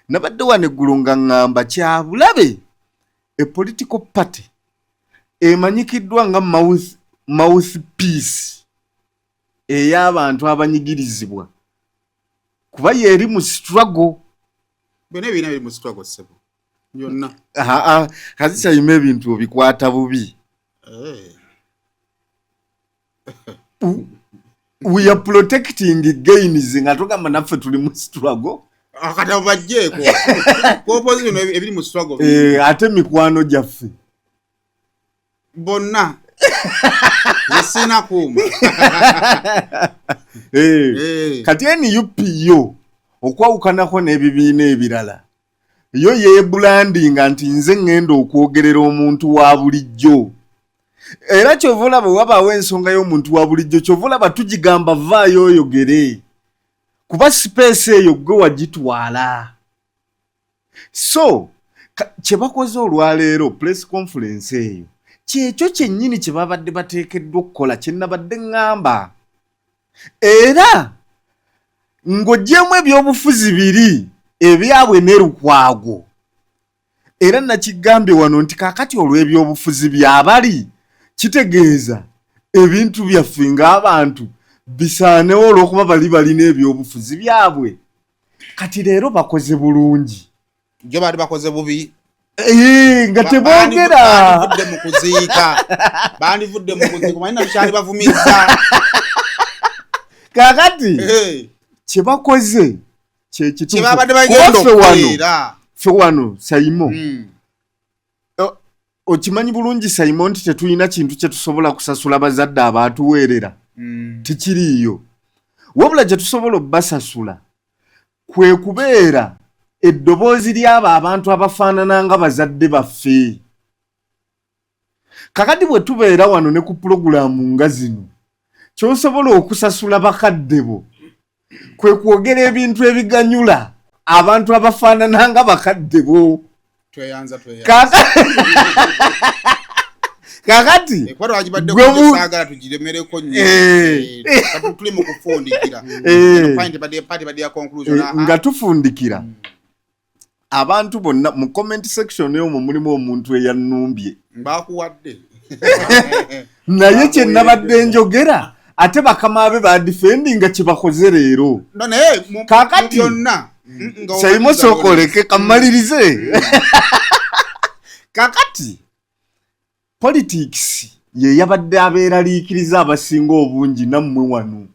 nabadde wano eggulu nga ŋŋamba kyabulabe a political party emanyikiddwa nga mouthpiece ey'abantu abanyigirizibwa kuba yeeri mu struggle. Byonna ebirina biri mu struggle sebo byonna. Kazikyayima ebintu obikwata bubi. We are protecting gains nga tugamba naffe tuli mu struggle. Akata bajjeeko ko opposition ebiri mu struggle. Ate mikwano gyaffe bonna zisina kuuma. Kati NUPO okwawukanako n'ebibiina ebirala yo yeebulandinga nti nze ŋŋenda okwogerera omuntu wa bulijjo. Era kyova olaba wabaawo ensonga y'omuntu wa bulijjo kyova olaba tugigamba vaayo oyogere kuba sipeesi eyo gwe wagitwala. So kye bakoze olwaleero press conference eyo kyekyo kyennyini kye babadde bateekeddwa okukola kye nabadde ŋŋamba. Era ng'oggyemu ebyobufuzi biri ebyabwe ne Lukwago. Era nakigambye wano nti kaakati olw'ebyobufuzi byabali kitegeeza ebintu byaffe ng'abantu bisaanewo olw'okuba bali balina ebyobufuzi byabwe. Kati leero bakoze bulungi. Jo baali bakoze bubi. Nga teboogera. Bandivudde mu kuziika. Manyi nabikyali bavumizza. Kaakati kye bakoze kye kituufu. Babadde bagenda okubeera. Ffe wano Saimo. Okimanyi bulungi Saimo nti tetulina kintu kye tusobola kusasula bazadde abaatuweerera. Tikiriiyo. Wabula gye tusobola obbasasula kwe kubeera eddoboozi ly'abo abantu abafaanana nga bazadde baffe. Kakati bwe tubeera wano ne ku pulogulaamu nga zino ky'osobola okusasula bakadde bo kwe kwogera ebintu ebiganyula abantu abafaanana nga bakadde bo. Tweyanza. Kakati saagala tugiremereko nnyo tuli mu kufundikira nga tufundikira abantu bonna mu comment section omwo mulimu omuntu eyannumbye mbakuwadde naye kye nabadde njogera ate bakama be badifendinga kye bakoze leero. Kakati Saimo sokoleke kamalirize. Kakati politics ye yabadde abeeraliikiriza abasinga obungi nammwe wano.